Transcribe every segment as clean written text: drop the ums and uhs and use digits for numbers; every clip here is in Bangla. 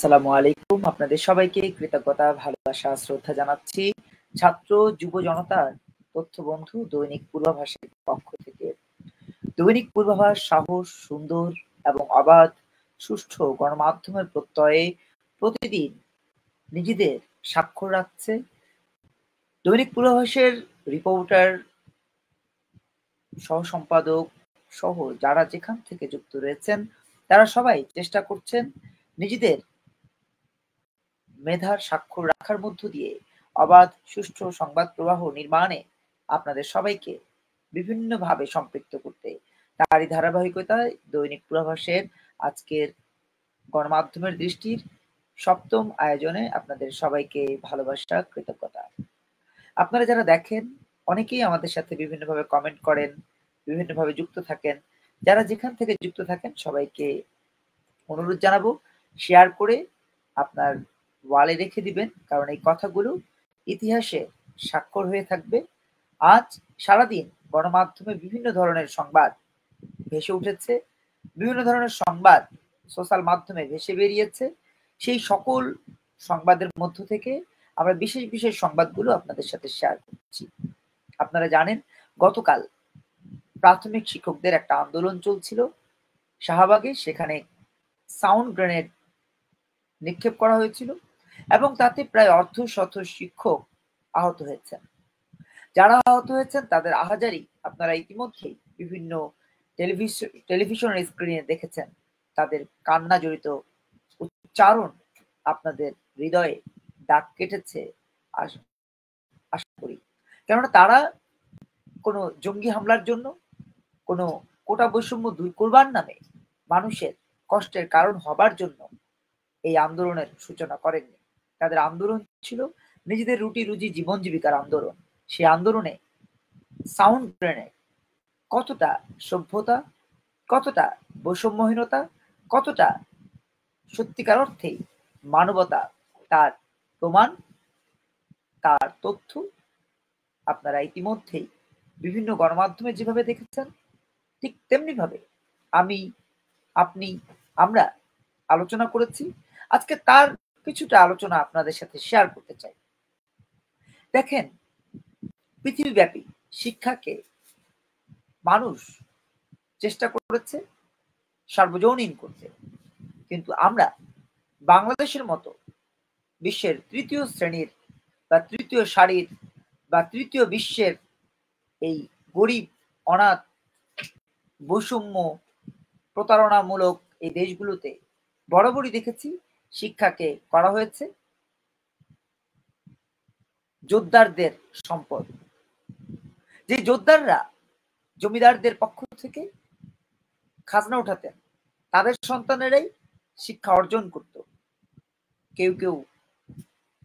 আসসালামু আলাইকুম। আপনাদের সবাইকে কৃতজ্ঞতা, ভালোবাসা, শ্রদ্ধা জানাচ্ছি ছাত্র যুব জনতার তথ্য বন্ধু দৈনিক পূর্বাভাসের পক্ষ থেকে। দৈনিক পূর্বাভাস সাহস, সুন্দর এবং অবাধ সুষ্ঠু গণমাধ্যমের প্রত্যয়ে প্রতিদিন নিজেদের স্বাক্ষর রাখছে। দৈনিক পূর্বাভাসের রিপোর্টার, সহ সম্পাদক সহ যারা যেখান থেকে যুক্ত রয়েছেন তারা সবাই চেষ্টা করছেন নিজেদের মেধার স্বাক্ষর রাখার মধ্য দিয়ে অবাধ সুষ্ঠু সংবাদ প্রবাহ নির্মাণে আপনাদের সবাইকে বিভিন্নভাবে সম্পৃক্ত করতে। তারই ধারাবাহিকতায় দৈনিক পূর্বাভাসের আজকের গণমাধ্যমের দৃষ্টির সপ্তম আয়োজনে আপনাদের সবাইকে ভালোবাসা, কৃতজ্ঞতা। আপনারা যারা দেখেন অনেকেই আমাদের সাথে বিভিন্নভাবে কমেন্ট করেন, বিভিন্নভাবে যুক্ত থাকেন। যারা যেখান থেকে যুক্ত থাকেন সবাইকে অনুরোধ জানাবো শেয়ার করে আপনার ওয়ালে রেখে দিবেন, কারণ এই কথাগুলো ইতিহাসে স্বাক্ষর হয়ে থাকবে। আজ সারাদিন গণমাধ্যমে বিভিন্ন ধরনের সংবাদ ভেসে উঠেছে, বিভিন্ন ধরনের সংবাদ সোশ্যাল মাধ্যমে ভেসে বেরিয়েছে। সেই সকল সংবাদের মধ্য থেকে আমরা বিশেষ বিশেষ সংবাদগুলো আপনাদের সাথে শেয়ার করছি। আপনারা জানেন গতকাল প্রাথমিক শিক্ষকদের একটা আন্দোলন চলছিল শাহবাগে, সেখানে সাউন্ড গ্রেনেড নিক্ষেপ করা হয়েছিল এবং তাতে প্রায় অর্ধশত শিক্ষক আহত হয়েছেন। যারা আহত হয়েছেন তাদের আহাজারি আপনারা ইতিমধ্যেই বিভিন্ন টেলিভিশনের স্ক্রিনে দেখেছেন। তাদের কান্না জড়িত উচ্চারণ আপনাদের হৃদয়ে দাগ কেটেছে আশা করি, কেননা তারা কোনো জঙ্গি হামলার জন্য, কোনো কোটা বৈষম্য দূর করবার নামে মানুষের কষ্টের কারণ হবার জন্য এই আন্দোলনের সূচনা করেননি। তাদের আন্দোলন ছিল নিজেদের রুটি রুজি জীবন জীবিকার আন্দোলন। সেই আন্দোলনে সাউন্ড গ্রেনেড কতটা সভ্যতা, কতটা বৈষম্যহীনতা, কতটা সত্যিকার অর্থেই মানবতা, তার প্রমাণ, তার তথ্য আপনারা ইতিমধ্যেই বিভিন্ন গণমাধ্যমে যেভাবে দেখেছেন, ঠিক তেমনি ভাবে আমি, আপনি, আমরা আলোচনা করেছি। আজকে তার কিছুটা আলোচনা আপনাদের সাথে শেয়ার করতে চাই। দেখেন, পৃথিবীব্যাপী শিক্ষাকে মানুষ চেষ্টা করেছে সার্বজনীন করতে, কিন্তু আমরা বাংলাদেশের মতো বিশ্বের তৃতীয় শ্রেণীর বা তৃতীয় সারির বা তৃতীয় বিশ্বের এই গরিব, অনাথ, বৈষম্য, প্রতারণামূলক এই দেশগুলোতে বরাবরই দেখেছি শিক্ষাকে করা হয়েছে যোদ্ধারদের সম্পদ। যে যোদ্ধাররা জমিদারদের পক্ষ থেকে খাজনা উঠাতেন, তাদের সন্তানেরাই শিক্ষা অর্জন করত। কেউ কেউ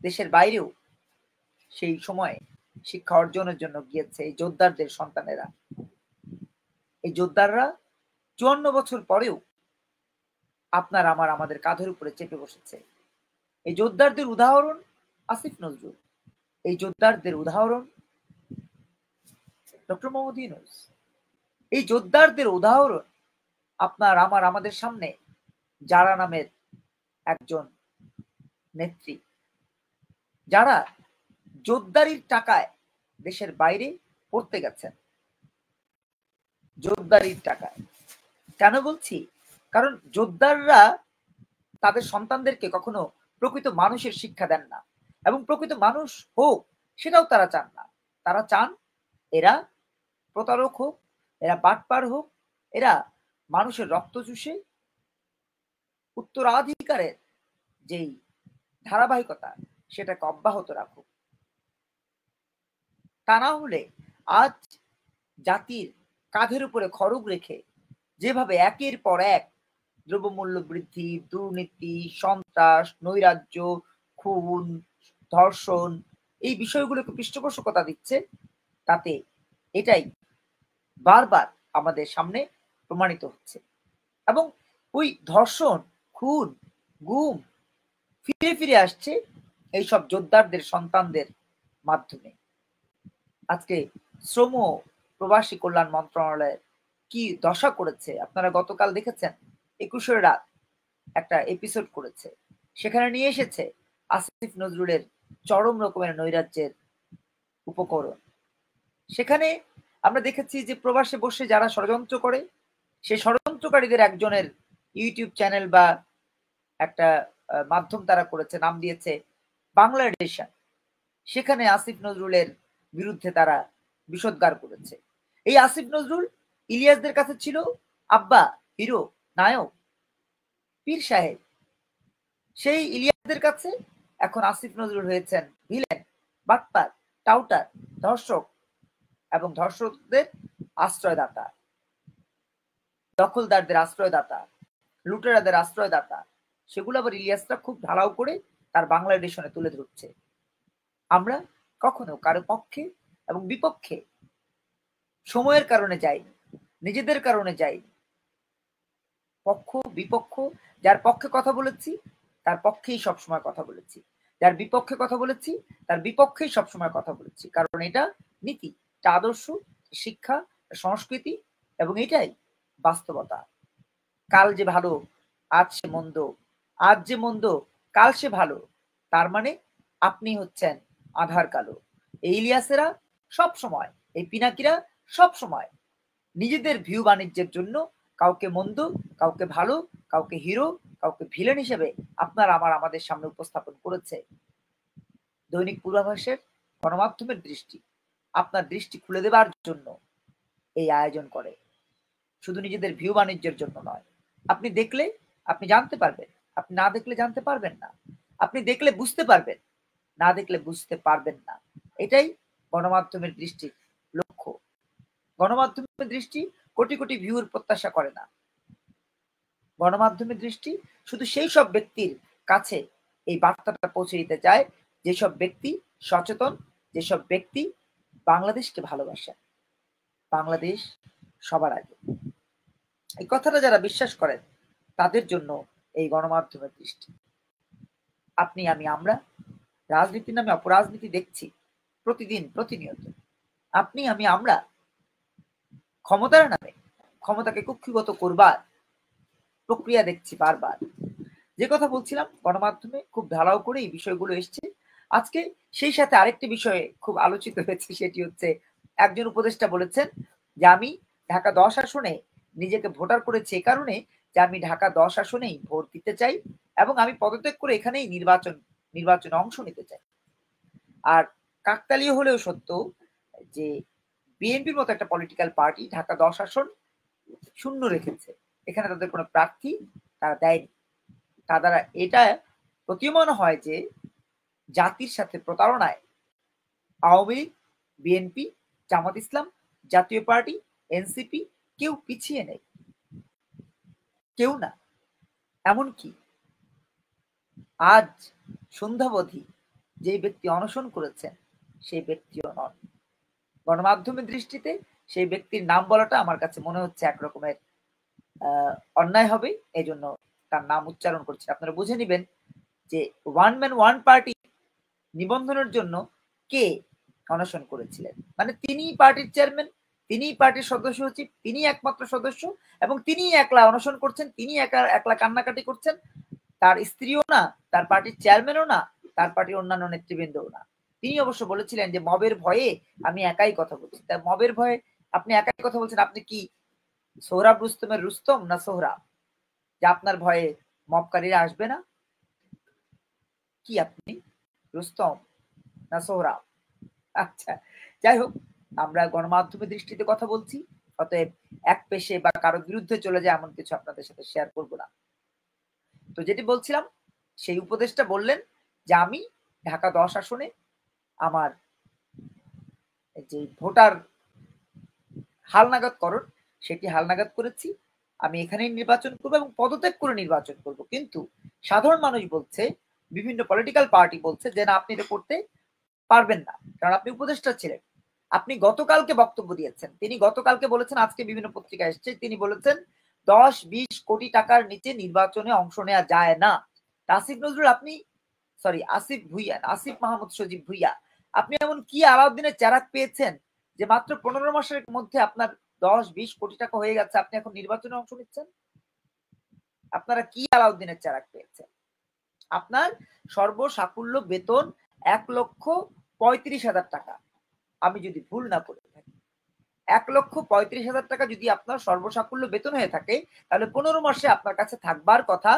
দেশের বাইরেও সেই সময়ে শিক্ষা অর্জনের জন্য গিয়েছে এই যোদ্ধারদের সন্তানেরা। এই যোদ্ধাররা 54 বছর পরেও আপনার আমার আমাদের কাঁধের উপরে চেপে বসেছে। এই যোদ্ধারদের উদাহরণ আসিফ নজরুল, এই যোদ্ধারদের উদাহরণ ডক্টর মোহাম্মদ ইউনূস, এই যোদ্ধারদের উদাহরণ আপনার আমার আমাদের সামনে যারা নামের একজন নেত্রী, যারা যোদ্ধারির টাকায় দেশের বাইরে পড়তে গেছেন। যোদ্ধারির টাকায় কেন বলছি? কারণ যোদ্ধাররা তাদের সন্তানদেরকে কখনো প্রকৃত মানুষের শিক্ষা দেন না, এবং প্রকৃত মানুষ হোক সেটাও তারা চান না। তারা চান এরা প্রতারক হোক, এরা বাটপার হোক, এরা মানুষের রক্ত চুষে উত্তরাধিকারের যেই ধারাবাহিকতা সেটাকে অব্যাহত রাখুক। তা না হলে আজ জাতির কাঁধের উপরে খড়গ রেখে যেভাবে একের পর এক দ্রব্যমূল্য বৃদ্ধি, দুর্নীতি, সন্ত্রাস, নৈরাজ্য, খুন, ধর্ষণ এই বিষয়গুলোকে পৃষ্ঠপোষকতা দিচ্ছে, তাতে এটাই বারবার আমাদের সামনে প্রমাণিত হচ্ছে। এবং ওই ধর্ষণ, খুন, গুম ফিরে ফিরে আসছে এইসব যোদ্ধারদের সন্তানদের মাধ্যমে। আজকে শ্রম প্রবাসী কল্যাণ মন্ত্রণালয়ের কি দশা করেছে আপনারা গতকাল দেখেছেন। 21 রাত একটা এপিসোড করেছে, সেখানে নিয়ে এসেছে আসিফ নজরুলের চরম রকমের নৈরাজ্যের উপকরণ। সেখানে আমরা দেখেছি যে প্রবাসে বসে যারা ষড়যন্ত্র করে, সেই ষড়যন্ত্রকারীদের একজনের ইউটিউব চ্যানেল বা একটা মাধ্যম তারা করেছে, নাম দিয়েছে বাংলা এডিশন। সেখানে আসিফ নজরুলের বিরুদ্ধে তারা বিষোদ্গার করেছে। এই আসিফ নজরুল ইলিয়াসদের কাছে ছিল আব্বা, হিরো, নায়ক, পীর সাহেব। সেই ইলিয়াসদের কাছে এখন আসিফ নজরুল হয়েছেন ভিলেন, বাটপার, টাউটার, ধর্ষক এবং ধর্ষকদের আশ্রয়দাতা, দখলদারদের আশ্রয়দাতা, লুটেরাদের আশ্রয়দাতা। সেগুলো আবার ইলিয়াসরা খুব ঢালাও করে তার বাংলা এডিশনে তুলে ধরছে। আমরা কখনো কারো পক্ষে এবং বিপক্ষে সময়ের কারণে যাইনি, নিজেদের কারণে যাইনি। পক্ষ বিপক্ষ, যার পক্ষে কথা বলেছি তার পক্ষেই সবসময় কথা বলেছি, যার বিপক্ষে কথা বলেছি তার বিপক্ষেই সবসময় কথা বলেছি। কারণ এটা নীতি, এটা আদর্শ, শিক্ষা, সংস্কৃতি এবং এটাই বাস্তবতা। কাল যে ভালো আজ সে মন্দ, আজ যে মন্দ কাল সে ভালো, তার মানে আপনি হচ্ছেন আধার কালো। এই ইলিয়াসেরা সব সময়, এই পিনাকিরা সব সময় নিজেদের ভিউ বাণিজ্যের জন্য কাউকে মন্দ, কাউকে ভালো, কাউকে হিরো, কাউকে ভিলেন হিসেবে আপনার আমাদের সামনে উপস্থাপন করেছে। দৈনিক পূর্বাভাসের গণমাধ্যমের দৃষ্টি, আপনার দৃষ্টি খুলে দেবার জন্য এই আয়োজন করে, শুধু নিজেদের ভিউ বাণিজ্যের জন্য নয়। আপনি দেখলে আপনি জানতে পারবেন, আপনি না দেখলে জানতে পারবেন না। আপনি দেখলে বুঝতে পারবেন, না দেখলে বুঝতে পারবেন না। এটাই গণমাধ্যমের দৃষ্টির লক্ষ্য। গণমাধ্যমের দৃষ্টি কোটি কোটি ভিউর প্রত্যাশা করে না। গণমাধ্যমের দৃষ্টি শুধু সেই সব ব্যক্তির কাছে এই বার্তাটা পৌঁছে দিতে চায় যেসব ব্যক্তি সচেতন, যেসব ব্যক্তি বাংলাদেশকে ভালোবাসেন। বাংলাদেশ সবার আগে, এই কথাটা যারা বিশ্বাস করেন তাদের জন্য এই গণমাধ্যমের দৃষ্টি। আপনি আমি আমরা রাজনীতির নামে অপরাজনীতি দেখছি প্রতিদিন প্রতিনিয়ত। আপনি আমি আমরা ক্ষমতার নামে ক্ষমতাকে কুক্ষিগত করবার প্রক্রিয়া দেখছি বারবার। যে কথা বলছিলাম, গণমাধ্যমে খুব ঢালাও করে এই বিষয়গুলো এসছে। আজকে সেই সাথে আরেকটি বিষয়ে খুব আলোচিত হয়েছে, সেটি হচ্ছে একজন উপদেষ্টা বলেছেন যে আমি ঢাকা 10 আসনে নিজেকে ভোটার করেছি এ কারণে যে আমি ঢাকা 10 আসনেই ভোট দিতে চাই এবং আমি পদত্যাগ করে এখানেই নির্বাচনে অংশ নিতে চাই। আর কাকতালীয় হলেও সত্য যে বিএনপির মতো একটা পলিটিক্যাল পার্টি ঢাকা 10 আসন শূন্য রেখেছে, এখানে তাদের কোনো প্রার্থী তারা দেয়নি। তা দ্বারা এটা প্রতীয়মান হয় যে জাতির সাথে প্রতারণায় আওয়ামী লীগ, বিএনপি, জামাত ইসলাম, জাতীয় পার্টি, এনসিপি কেউ পিছিয়ে নেই, কেউ না। এমনকি আজ সন্ধ্যাবধি যে ব্যক্তি অনশন করেছেন সেই ব্যক্তিও নন। গণমাধ্যমের দৃষ্টিতে সেই ব্যক্তির নাম বলাটা আমার কাছে মনে হচ্ছে একরকমের অন্যায় হবে, এই জন্য তার নাম উচ্চারণ করছি। আপনারা বুঝে নিবেন যে ওয়ান ম্যান ওয়ান পার্টি নিবন্ধনের জন্য কে অনশন করেছিলেন, মানে তিনি পার্টির চেয়ারম্যান, তিনি পার্টির সদস্য সচিব, তিনি একমাত্র সদস্য এবং তিনি একলা অনশন করছেন, তিনি একলা কান্নাকাটি করছেন। তার স্ত্রীও না, তার পার্টির চেয়ারম্যানও না, তার পার্টির অন্যান্য নেতৃবৃন্দও না। তিনি অবশ্য বলেছিলেন যে মবের ভয়ে আমি একাই কথা বলছি। তাই মবের ভয়ে আপনি একাই কথা বলছেন, আপনি কি সোহরাব রুস্তমের রুস্তম না সোহরাব যে আপনার ভয়ে মবকারীরা আসবে না? কি আপনি রুস্তম না সোহরাব? আচ্ছা, যাই হোক, আমরা গণমাধ্যমের দৃষ্টিতে কথা বলছি, অতএব এক পেশে বা কারো বিরুদ্ধে চলে যায় এমন কিছু আপনাদের সাথে শেয়ার করব না। তো যেটি বলছিলাম, সেই উপদেশটা বললেন যে আমি ঢাকা 10 আসনে আমার যে ভোটার হালনাগাদকরণ সেটি হালনাগাদ করেছি, আমি এখানেই নির্বাচন করবো এবং পদত্যাগ করে নির্বাচন করব। কিন্তু সাধারণ মানুষ বলছে, বিভিন্ন পলিটিক্যাল পার্টি বলছে যে না, আপনি এটা করতে পারবেন না, কারণ আপনি উপদেষ্টা ছিলেন। আপনি গতকালকে বক্তব্য দিয়েছেন, তিনি গতকালকে বলেছেন, আজকে বিভিন্ন পত্রিকা এসছে, তিনি বলেছেন 10-20 কোটি টাকার নিচে নির্বাচনে অংশ নেওয়া যায় না। আসিফ নজরুল আপনি, সরি আসিফ ভুইয়া, আসিফ মাহমুদ সজীব ভুইয়া, আপনি এমন কি আলাউদ্দিনের চেরাক পেয়েছেন যে মাত্র 15 মাসের মধ্যে আপনার 10-20 কোটি টাকা হয়ে গেছে, আপনি এখন নির্বাচনে অংশ নিচ্ছেন? আপনারা কি আলাউদ্দিনের চেরাক পেয়েছেন? আপনার সর্বসাকুল্য বেতন ১,৩৫,০০০ টাকা, আমি যদি ভুল না করে থাকি। ১,৩৫,০০০ টাকা যদি আপনার সর্বসাকুল্য বেতন হয়ে থাকে, তাহলে ১৫ মাসে আপনার কাছে থাকবার কথা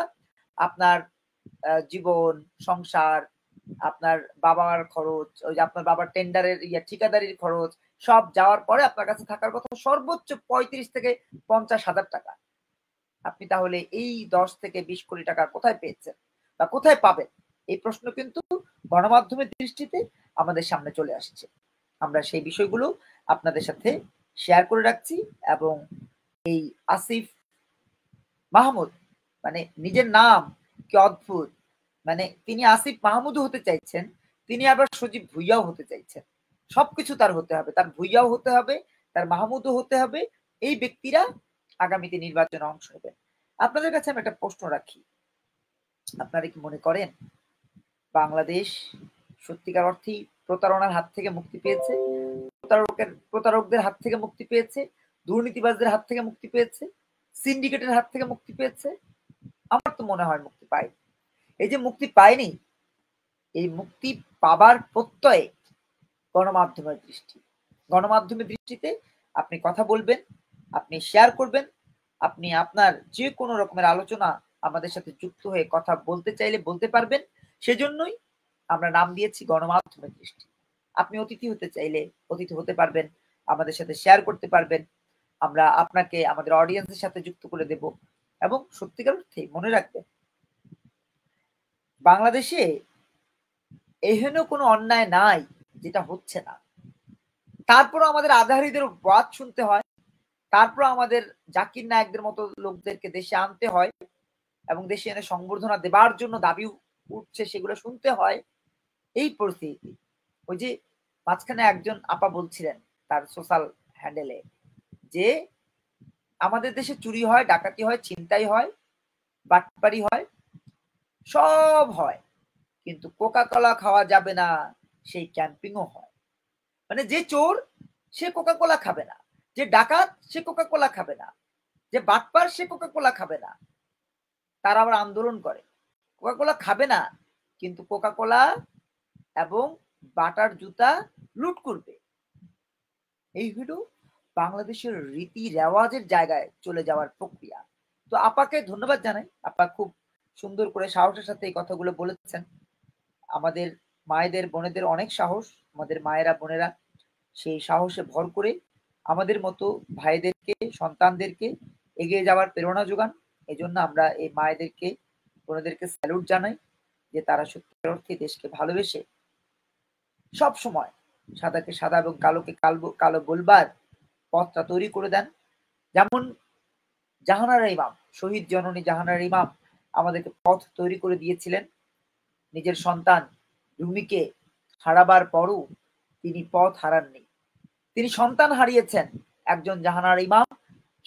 আপনার জীবন, সংসার, আপনার বাবার খরচ, ওই যে আপনার বাবার টেন্ডারের ঠিকাদারির খরচ সব যাওয়ার পরে আপনার কাছে থাকার কথা সর্বোচ্চ ৩৫ থেকে ৫০,০০০ টাকা। আপনি তাহলে এই ১০ থেকে ২০ কোটি টাকা কোথায় পেয়েছেন বা কোথায় পাবেন? এই প্রশ্ন কিন্তু গণমাধ্যমের দৃষ্টিতে আমাদের সামনে চলে আসছে। আমরা সেই বিষয়গুলো আপনাদের সাথে শেয়ার করে রাখছি এবং এই আসিফ মাহমুদ মানে নিজের নাম কি অদ্ভুত, মানে তিনি আসিফ মাহমুদও হতে চাইছেন, তিনি আবার সজীব ভুইয়াও হতে চাইছেন। সবকিছু তার হতে হবে, তার ভুইয়াও হতে হবে, তার মাহমুদও হতে হবে। এই ব্যক্তিরা আগামীতে নির্বাচনে অংশ নেবেন। আপনাদের কাছে আমি একটা প্রশ্ন রাখি, আপনারা কি মনে করেন বাংলাদেশ সত্যিকার অর্থেই প্রতারণার হাত থেকে মুক্তি পেয়েছে? প্রতারকদের হাত থেকে মুক্তি পেয়েছে? দুর্নীতিবাজদের হাত থেকে মুক্তি পেয়েছে? সিন্ডিকেটের হাত থেকে মুক্তি পেয়েছে? আমার তো মনে হয় মুক্তি পায়নি। এই যে মুক্তি পায়নি, এই মুক্তি পাবার প্রত্যয়ে গণমাধ্যমের দৃষ্টি। গণমাধ্যমের দৃষ্টিতে আপনি কথা বলবেন, আপনি শেয়ার করবেন, আপনি আপনার যে কোনো রকমের আলোচনা আমাদের সাথে যুক্ত হয়ে কথা বলতে চাইলে বলতে পারবেন। সেজন্যই আমরা নাম দিয়েছি গণমাধ্যমের দৃষ্টি। আপনি অতিথি হতে চাইলে অতিথি হতে পারবেন, আমাদের সাথে শেয়ার করতে পারবেন। আমরা আপনাকে আমাদের অডিয়েন্সের সাথে যুক্ত করে দেব এবং সত্যিকার অর্থে মনে রাখবেন, বাংলাদেশে এহেন কোনো অন্যায় নাই যেটা হচ্ছে না। তারপর আমাদের আধারীদের ওয়াজ শুনতে হয়, তারপর আমাদের জাকির নায়েকদের মতো লোকদেরকে দেশে আনতে হয় এবং দেশে এনে সংবর্ধনা দেবার জন্য দাবি উঠছে, সেগুলো শুনতে হয়। এই পরিস্থিতি। ওই যে মাঝখানে একজন আপা বলছিলেন তার সোশ্যাল হ্যান্ডেলে যে আমাদের দেশে চুরি হয়, ডাকাতি হয়, ছিনতাই হয়, বাটপারি হয়, সব হয়, কিন্তু কোকা কোলা খাওয়া যাবে না, সেই ক্যাম্পিংও হয়। মানে যে চোর সে কোকা কোলা খাবে না, যে ডাকাত সে কোকা কোলা খাবে না, যে বাটপার সে কোকা কোলা খাবে না। তারা আবার আন্দোলন করে কোকা কোলা খাবে না, কিন্তু কোকা কোলা এবং বাটার জুতা লুট করবে। এই হলো বাংলাদেশের রীতি রেওয়াজের জায়গায় চলে যাওয়ার প্রক্রিয়া। তো আপাকে ধন্যবাদ জানাই, আপা খুব সুন্দর করে সাহসের সাথে এই কথাগুলো বলেছেন। আমাদের মায়েদের বোনেদের অনেক সাহস, আমাদের মায়েরা বোনেরা সেই সাহসে ভর করে আমাদের মতো ভাইদেরকে সন্তানদেরকে এগিয়ে যাওয়ার প্রেরণা যোগান। এই জন্য আমরা এই মায়েদেরকে বোনেদেরকে স্যালুট জানাই যে তারা সত্যিকার অর্থে দেশকে ভালোবেসে সব সময় সাদাকে সাদা এবং কালোকে কালো বলবার পথটা তৈরি করে দেন। যেমন জাহানারা ইমাম, শহীদ জননী জাহানারা ইমাম আমাদেরকে পথ তৈরি করে দিয়েছিলেন। নিজের সন্তান রুমিকে হারাবার পরও তিনি পথ হারাননি। তিনি সন্তান হারিয়েছেন, একজন জাহানারা ইমাম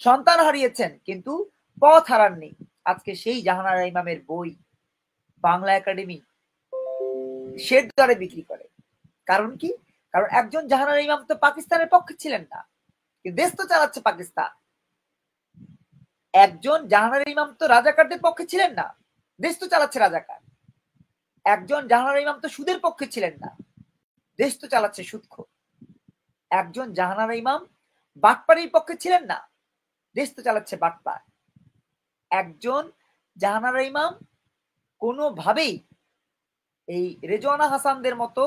সন্তান হারিয়েছেন কিন্তু পথ হারাননি। আজকে সেই জাহানারা ইমামের বই বাংলা একাডেমি শেড দরে বিক্রি করে। কারণ কি? কারণ একজন জাহানারা ইমাম তো পাকিস্তানের পক্ষে ছিলেন না, কিন্তু দেশ তো চালাচ্ছে পাকিস্তান। একজন জাহানারা ইমাম তো রাজাকারদের পক্ষে ছিলেন না, দেশ তো চালাচ্ছে রাজাকার। একজন জাহানারা ইমাম তো সুদের পক্ষে ছিলেন না, দেশ তো চালাচ্ছে সুদখোর। একজন জাহানারা ইমাম বাটপাড়ির পক্ষে ছিলেন না, দেশ তো চালাচ্ছে বাটপার। একজন জাহানারা ইমাম কোনোভাবেই এই রেজওয়ানা হাসানদের মতো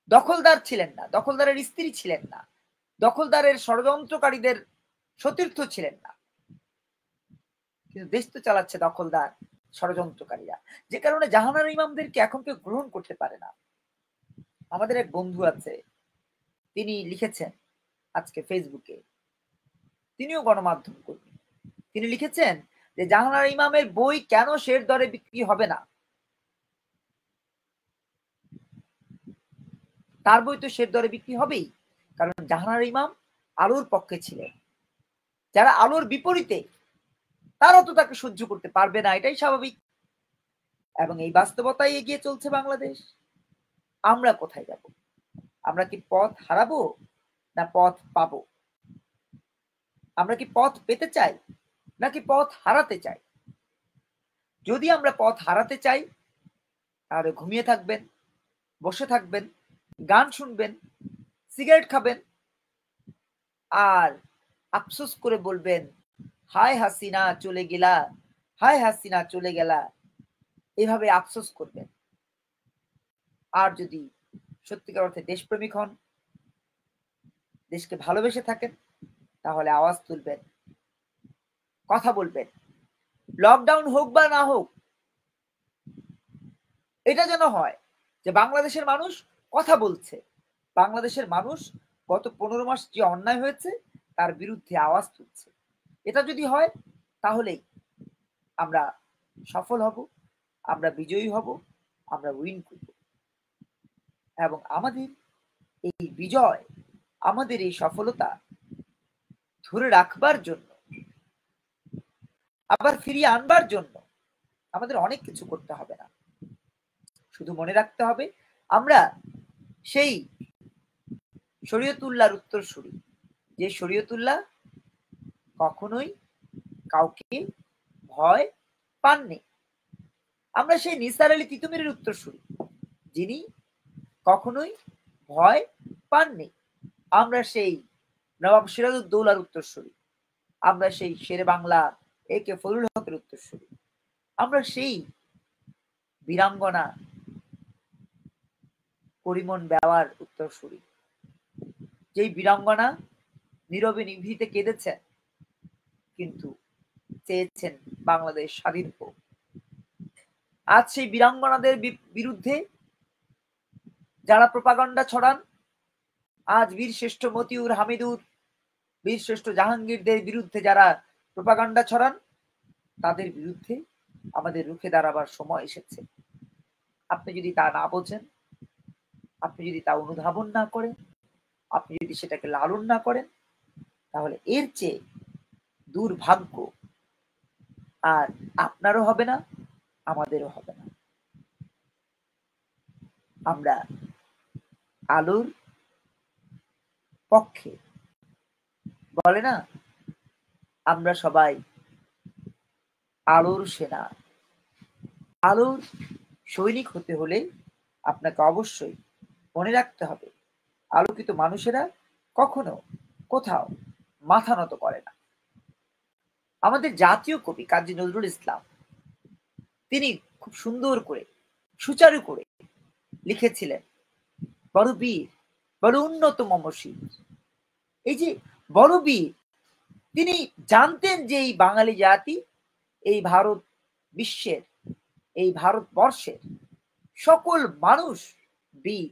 দখলদার ছিলেন না, দখলদারের স্ত্রী ছিলেন না, দখলদারের ষড়যন্ত্রকারীদের সতীর্থ ছিলেন না, কিন্তু দেশ তো চালাচ্ছে দখলদার ষড়যন্ত্রকারীরা। যে কারণে জাহানারা ইমামদেরকে এখন কেউ গ্রহণ করতে পারে না। আমাদের এক বন্ধু আছে, তিনি লিখেছেন আজকে ফেসবুকে, তিনিও গণমাধ্যম কর্মী, তিনি লিখেছেন যে জাহানারা ইমামের বই কেন শের দরে বিক্রি হবে না? তার বই তো শের দরে বিক্রি হবেই, কারণ জাহানারা ইমাম আলোর পক্ষে ছিলেন। যারা আলোর বিপরীতে তারা তো তাকে সহ্য করতে পারবে না, এটাই স্বাভাবিক। এবং এই বাস্তবতায় এগিয়ে চলছে বাংলাদেশ। আমরা কোথায় যাব? আমরা কি পথ হারাবো না পথ পাবো? আমরা কি পথ পেতে চাই নাকি পথ হারাতে চাই? যদি আমরা পথ হারাতে চাই তাহলে ঘুমিয়ে থাকবেন, বসে থাকবেন, গান শুনবেন, সিগারেট খাবেন আর আফসোস করে বলবেন, হায় হাসিনা চলে গেলা, হায় হাসিনা চলে গেলা, এভাবে আফসোস করবেন। আর যদি সত্যিকার অর্থে দেশপ্রেমিক হন, দেশকে ভালোবেসে থাকেন, তাহলে আওয়াজ তুলবেন, কথা বলবেন। লকডাউন হোক বা না হোক, এটা যেন হয় যে বাংলাদেশের মানুষ কথা বলছে, বাংলাদেশের মানুষ গত 15 মাস যে অন্যায় হয়েছে তার বিরুদ্ধে আওয়াজ তুলছে। এটা যদি হয় তাহলেই আমরা সফল হব, আমরা বিজয়ী হব, আমরা উইন করব। এবং আমাদের এই বিজয়, আমাদের এই সফলতা ধরে রাখবার জন্য, আবার ফিরিয়ে আনবার জন্য আমাদের অনেক কিছু করতে হবে না। শুধু মনে রাখতে হবে আমরা সেই শরীয়তুল্লাহর উত্তরসূরি, যে শরীয়তুল্লাহ কখনোই কাউকে ভয় পাননি। আমরা সেই নিসার আলী তিতুমিরের উত্তরসূরি, যিনি কখনোই ভয় পাননি। আমরা সেই নবাব সিরাজউদ্দৌলার উত্তরসূরি, আমরা সেই শেরে বাংলা একে ফজলুল হকের উত্তরসূরি, আমরা সেই বীরাঙ্গনা করিমন বেওয়ার উত্তরসূরি, যেই বীরাঙ্গনা নীরবে নিভৃতে কেঁদেছেন কিন্তু চেয়েছেন বাংলাদেশ স্বাধীন হোক। আজ সেই বীরাঙ্গনাদের বিরুদ্ধে যারা প্রোপাগান্ডা ছড়ান, আজ বীর শ্রেষ্ঠ মতিউর হামিদুর, বীর শ্রেষ্ঠ জাহাঙ্গীরদের বিরুদ্ধে যারা প্রোপাগান্ডা ছড়ান, তাদের বিরুদ্ধে আমাদের রুখে দাঁড়াবার সময় এসেছে। আপনি যদি তা না বোঝেন, আপনি যদি তা অনুধাবন না করেন, আপনি যদি সেটাকে লালন না করেন, তাহলে এর চেয়ে দুর্ভাগ্য আর আপনারও হবে না, আমাদেরও হবে না। আমরা আলোর পক্ষে, বলে না, আমরা সবাই আলোর সেনা। আলোর সৈনিক হতে হলে আপনাকে অবশ্যই মনে রাখতে হবে, আলোকিত মানুষেরা কখনো কোথাও মাথা নত করে না। আমাদের জাতীয় কবি কাজী নজরুল ইসলাম, তিনি খুব সুন্দর করে, সুচারু করে লিখেছিলেন, বড় বীর বড় উন্নত মমশীর। এই যে বড় বীর, তিনি জানতেন যে এই বাঙালি জাতি, এই ভারত বিশ্বের, এই ভারতবর্ষের সকল মানুষ বীর,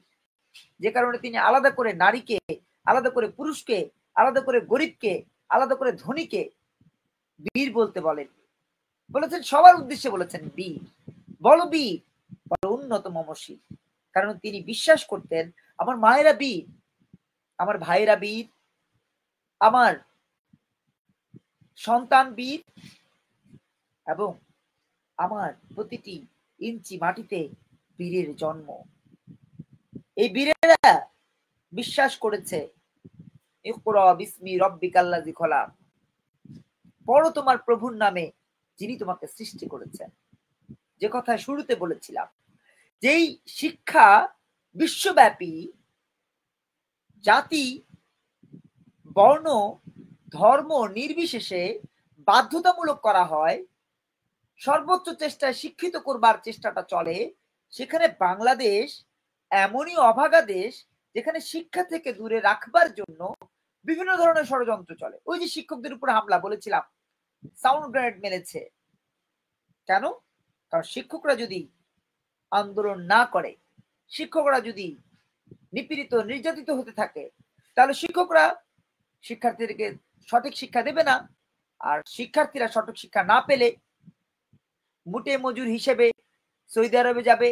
যে কারণে তিনি আলাদা করে নারীকে, আলাদা করে পুরুষকে, আলাদা করে গরিবকে, আলাদা করে ধনীকে বীর বলতে বলেন, বলেছেন সবার উদ্দেশ্যে বলেছেন বীর, বড় বীর বড় উন্নত মমশীল। কারণ তিনি বিশ্বাস করতেন আমার মায়েরা বীর, আমার ভাইয়েরা বীর, আমার সন্তান বীর, এবং আমার প্রতিটি ইঞ্চি মাটিতে বীরের জন্ম। এই বীরেরা বিশ্বাস করেছে, ইকরা বিসমি রব্বিকাল্লাযী খলাক, পড়ো তোমার প্রভুর নামে যিনি তোমাকে সৃষ্টি করেছেন। যে কথা শুরুতে বলেছিলাম, যেই শিক্ষা বিশ্বব্যাপী জাতি, বর্ণ, ধর্ম নির্বিশেষে বাধ্যতামূলক করা হয়, সর্বোচ্চ চেষ্টায় শিক্ষিত করবার চেষ্টাটা চলে, সেখানে বাংলাদেশ এমনই অভাগা দেশ যেখানে শিক্ষা থেকে দূরে রাখবার জন্য বিভিন্ন ধরনের ষড়যন্ত্র চলে। ওই যে শিক্ষকদের উপর হামলা বলেছিলাম, সাউন্ড গ্রেনেড মেরেছে কেন? কারণ শিক্ষকরা যদি আন্দোলন না করে, শিক্ষকরা যদি নিপীড়িত নির্যাতিত হতে থাকে, তাহলে শিক্ষকরা শিক্ষার্থীদেরকে সঠিক শিক্ষা দেবে না। আর শিক্ষার্থীরা সঠিক শিক্ষা না পেলে মুটে মজুর হিসেবে সৌদি আরবে যাবে,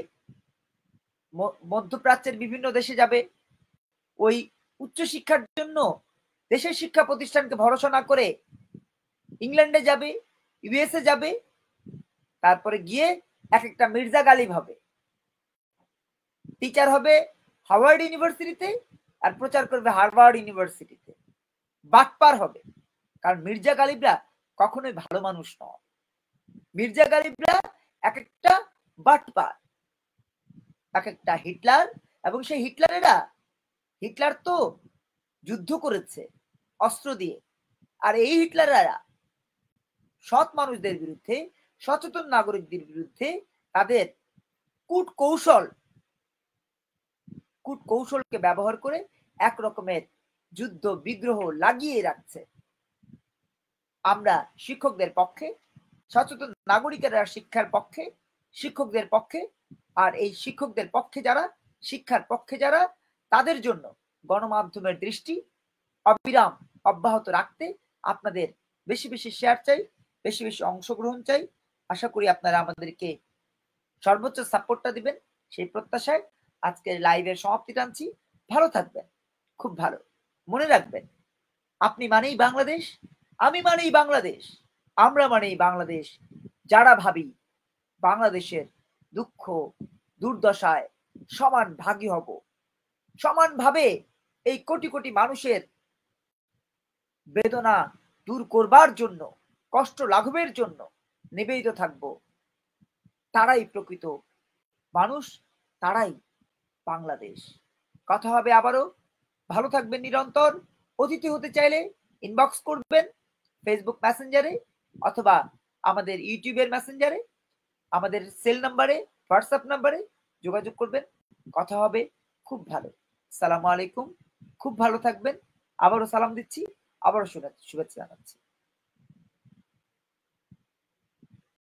মধ্যপ্রাচ্যের বিভিন্ন দেশে যাবে। ওই উচ্চ শিক্ষার জন্য দেশের শিক্ষা প্রতিষ্ঠানকে ভরসা না করে ইংল্যান্ডে যাবে, ইউএসএ যাবে, তারপরে গিয়ে এক একটা মির্জা গালিব হবে, টিচার হবে হার্ভার্ড ইউনিভার্সিটিতে আর প্রচার করবে হার্ভার্ড ইউনিভার্সিটিতে। বাটপার হবে, কারণ মির্জা গালিবরা কখনোই ভালো মানুষ নয়। মির্জা গালিবরা এক একটা বাটপার, এক একটা হিটলার। এবং সেই হিটলার তো যুদ্ধ করেছে অস্ত্র দিয়ে, আর এই হিটলাররা সৎ মানুষদের বিরুদ্ধে, সচেতন নাগরিকদের বিরুদ্ধে তাদের কূটকৌশলকে ব্যবহার করে এক রকমের যুদ্ধ বিগ্রহ লাগিয়ে রাখছে। আমরা শিক্ষকদের পক্ষে, সচেতন নাগরিকেরা শিক্ষার পক্ষে, শিক্ষকদের পক্ষে, আর এই শিক্ষকদের পক্ষে যারা, শিক্ষার পক্ষে যারা, তাদের জন্য গণমাধ্যমের দৃষ্টি অবিরাম অব্যাহত রাখতে আপনাদের বেশি বেশি শেয়ার চাই, বেশি বেশি অংশগ্রহণ চাই। আশা করি আপনারা আমাদেরকে সর্বোচ্চ সাপোর্টটা দিবেন, সেই প্রত্যাশায় আজকের লাইভের সমাপ্তি টানছি। ভালো থাকবেন, খুব ভালো। মনে রাখবেন, আপনি মানেই বাংলাদেশ, আমি মানেই বাংলাদেশ, আমরা মানেই বাংলাদেশ। যারা ভাবি বাংলাদেশের দুঃখ দুর্দশায় সমান ভাগী হব, সমানভাবে এই কোটি কোটি মানুষের বেদনা দূর করবার জন্য, কষ্ট লাঘবের জন্য নিবেদিত থাকব, তারাই প্রকৃত মানুষ, তারাই বাংলাদেশ। কথা হবে আবারও। ভালো থাকবেন নিরন্তর। অতিথি হতে চাইলে ইনবক্স করবেন ফেসবুক মেসেঞ্জারে অথবা আমাদের ইউটিউবের মেসেঞ্জারে, আমাদের সেল নাম্বারে, হোয়াটসঅ্যাপ নাম্বারে যোগাযোগ করবেন। কথা হবে খুব ভালো। সালামু আলাইকুম, খুব ভালো থাকবেন। আবারও সালাম দিচ্ছি, আবারও শুভেচ্ছা জানাচ্ছি।